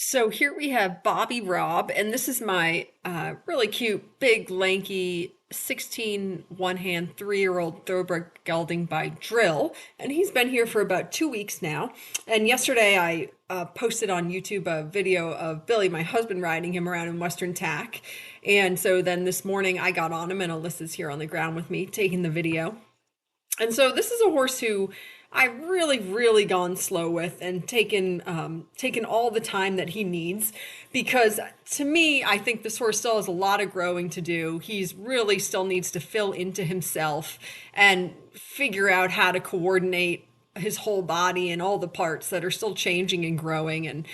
So here we have Bobby Rob, and this is my really cute, big, lanky 16 one-hand 3-year-old thoroughbred gelding by Drill. And he's been here for about 2 weeks now. And yesterday I posted on YouTube a video of Billy, my husband, riding him around in Western Tack. And so then this morning I got on him, and Alyssa's here on the ground with me taking the video. And so this is a horse who I've really gone slow with and taken all the time that he needs, because to me, I think this horse still has a lot of growing to do. He's really still needs to fill into himself and figure out how to coordinate his whole body and all the parts that are still changing and growing. And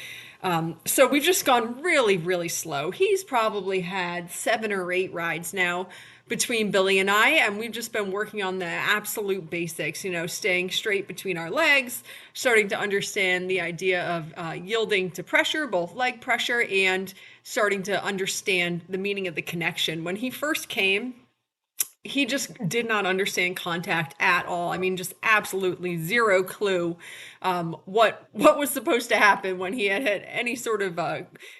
so we've just gone really slow. He's probably had 7 or 8 rides now between Billy and I, and we've just been working on the absolute basics, staying straight between our legs, starting to understand the idea of yielding to pressure, both leg pressure, and starting to understand the meaning of the connection. When he first came, he just did not understand contact at all. I mean, just absolutely zero clue what was supposed to happen when he had any sort of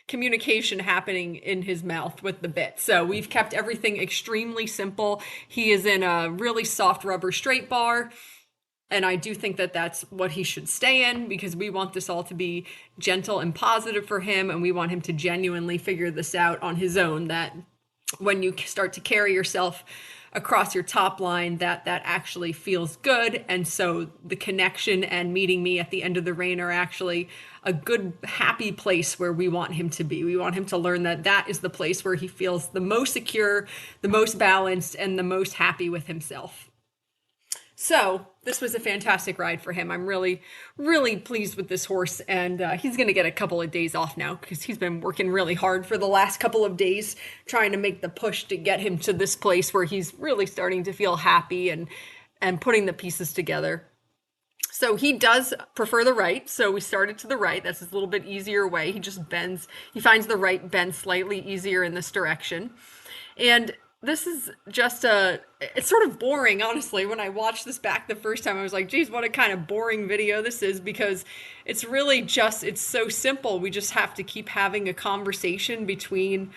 communication happening in his mouth with the bit. So we've kept everything extremely simple. He is in a really soft rubber straight bar. And I do think that that's what he should stay in, because we want this all to be gentle and positive for him. And we want him to genuinely figure this out on his own, that when you start to carry yourself across your top line, that actually feels good. And so the connection and meeting me at the end of the rein are actually a good, happy place where we want him to be. We want him to learn that that is the place where he feels the most secure, the most balanced, and the most happy with himself. So this was a fantastic ride for him. I'm really pleased with this horse, and he's going to get a couple of days off now, because he's been working really hard for the last couple of days trying to make the push to get him to this place where he's really starting to feel happy and putting the pieces together. So he does prefer the right. So we started to the right. That's his little bit easier way. He just bends. He finds the right bend slightly easier in this direction. And this is just it's sort of boring, honestly. When I watched this back the first time, I was like, geez, what a kind of boring video this is, because it's really just, it's so simple. We just have to keep having a conversation between,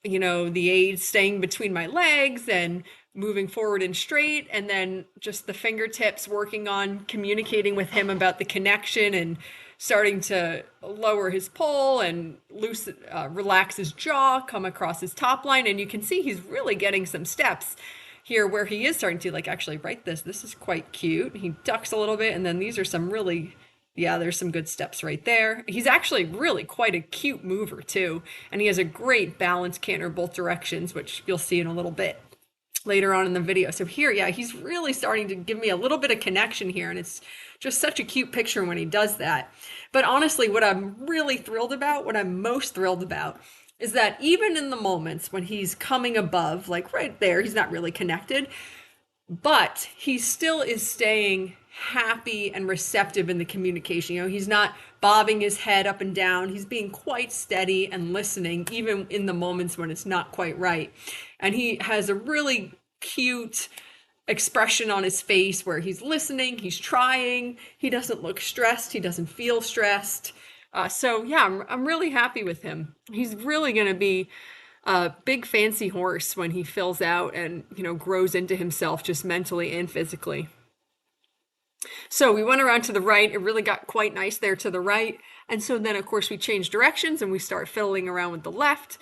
the aids staying between my legs and moving forward and straight, and then just the fingertips working on communicating with him about the connection and starting to lower his poll and relax his jaw, come across his top line. And you can see he's really getting some steps here where he is starting to actually write this. This is quite cute. He ducks a little bit, and then these are some really, yeah, there's some good steps right there. He's actually really quite a cute mover too. And he has a great balance canter both directions, which you'll see in a little bit later on in the video. So here, yeah, he's really starting to give me a little bit of connection here, and it's just such a cute picture when he does that. But honestly, what I'm really thrilled about, what I'm most thrilled about, is that even in the moments when he's coming above, like right there, he's not really connected, but he still is staying happy and receptive in the communication. He's not bobbing his head up and down. He's being quite steady and listening, even in the moments when it's not quite right. And he has a really cute expression on his face where he's listening, he's trying, he doesn't look stressed, he doesn't feel stressed. So yeah, I'm really happy with him. He's really going to be a big fancy horse when he fills out and, grows into himself just mentally and physically. So we went around to the right. It really got quite nice there to the right. And so then, of course, we change directions and we start fiddling around with the left.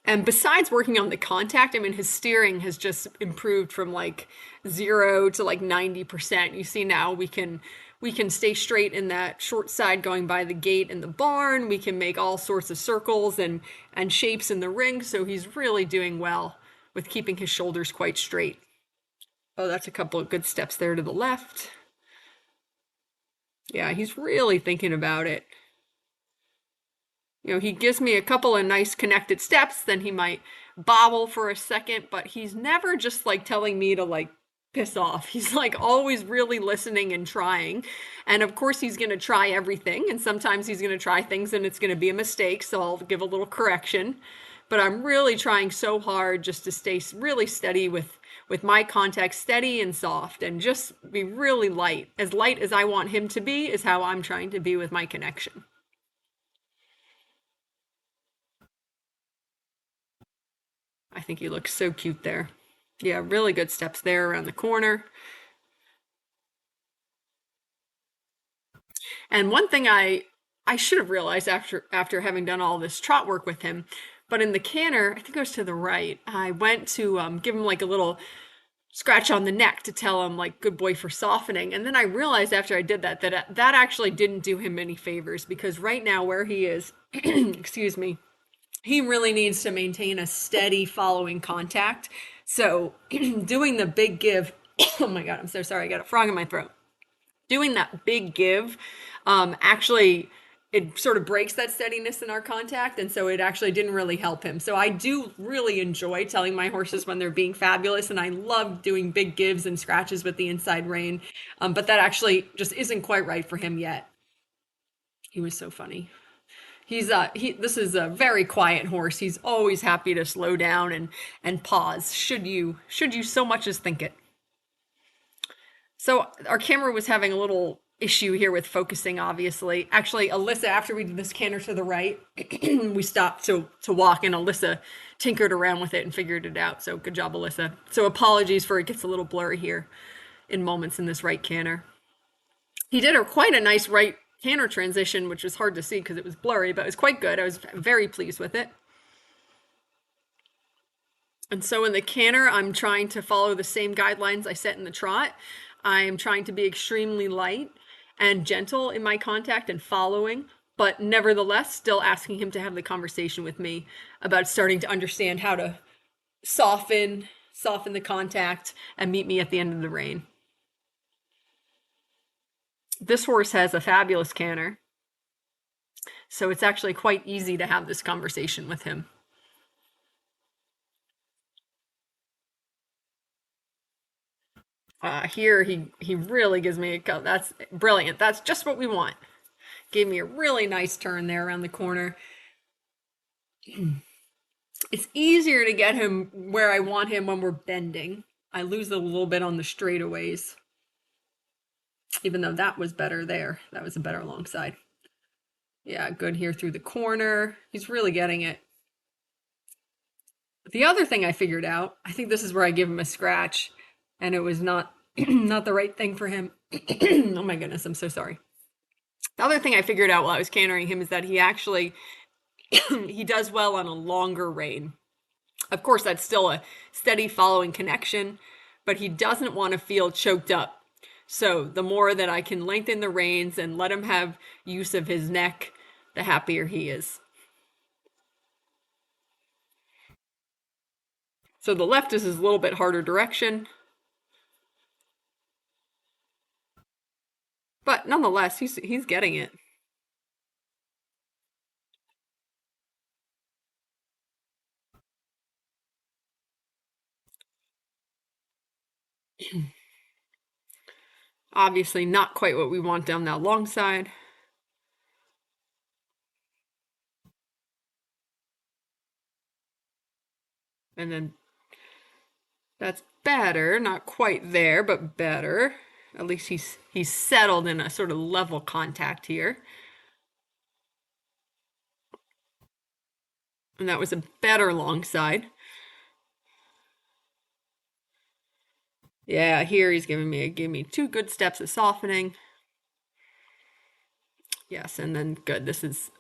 And besides working on the contact, I mean, his steering has just improved from 0 to 90%. You see now we can stay straight in that short side going by the gate in the barn. We can make all sorts of circles and shapes in the ring. So he's really doing well with keeping his shoulders quite straight. Oh, that's a couple of good steps there to the left. Yeah, he's really thinking about it. He gives me a couple of nice connected steps, then he might bobble for a second, but he's never just telling me to piss off. He's always really listening and trying. And of course he's going to try everything, and sometimes he's going to try things and it's going to be a mistake, so I'll give a little correction. But I'm really trying so hard just to stay really steady with with my contact steady and soft and just be really light. As light as I want him to be is how I'm trying to be with my connection. I think he looks so cute there. Yeah, really good steps there around the corner. And one thing I should have realized after having done all this trot work with him, but in the canter, I think it was to the right, I went to give him like a little scratch on the neck to tell him like good boy for softening. And then I realized after I did that that actually didn't do him any favors because right now where he is, excuse me, he really needs to maintain a steady following contact. So doing the big give, oh my God, I'm so sorry. I got a frog in my throat. Doing that big give actually it sort of breaks that steadiness in our contact, and so it actually didn't really help him. So I do really enjoy telling my horses when they're being fabulous, and I love doing big gives and scratches with the inside rein, but that actually just isn't quite right for him yet. He was so funny. This is a very quiet horse. He's always happy to slow down and pause should you so much as think it. So our camera was having a little issue here with focusing, obviously. Actually, Alyssa, after we did this canter to the right, we stopped to walk, and Alyssa tinkered around with it and figured it out. So good job, Alyssa. So apologies for it gets a little blurry here in moments in this right canter. He did quite a nice right canter transition, which was hard to see because it was blurry, but it was quite good. I was very pleased with it. And so in the canter, I'm trying to follow the same guidelines I set in the trot. I'm trying to be extremely light and gentle in my contact and following, but nevertheless, still asking him to have the conversation with me about starting to understand how to soften the contact and meet me at the end of the rein. This horse has a fabulous canter, so it's actually quite easy to have this conversation with him. Here he really gives me a cut. That's brilliant. That's just what we want. Gave me a really nice turn there around the corner. It's easier to get him where I want him when we're bending. I lose a little bit on the straightaways, even though that was better there. That was a better long side. Yeah, good here through the corner. He's really getting it. The other thing I figured out, I think this is where I give him a scratch, and it was not not the right thing for him. Oh my goodness, I'm so sorry. The other thing I figured out while I was cantering him is that he actually he does well on a longer rein. Of course, that's still a steady following connection, but he doesn't want to feel choked up. So the more that I can lengthen the reins and let him have use of his neck, the happier he is. So the left is his little bit harder direction. But nonetheless, he's getting it. Obviously not quite what we want down that long side. And then that's better, not quite there, but better. At least he's settled in a sort of level contact here. And that was a better long side. Yeah, here he's giving me two good steps of softening. Yes, and then good. This is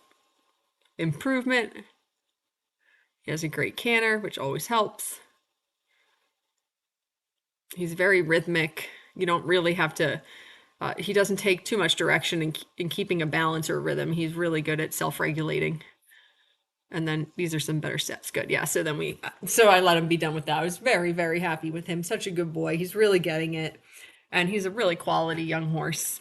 improvement. He has a great canter, which always helps. He's very rhythmic. You don't really have to. He doesn't take too much direction in keeping a balance or a rhythm. He's really good at self-regulating. And then these are some better steps. Good. Yeah. So I let him be done with that. I was very, very happy with him. Such a good boy. He's really getting it. And he's a really quality young horse.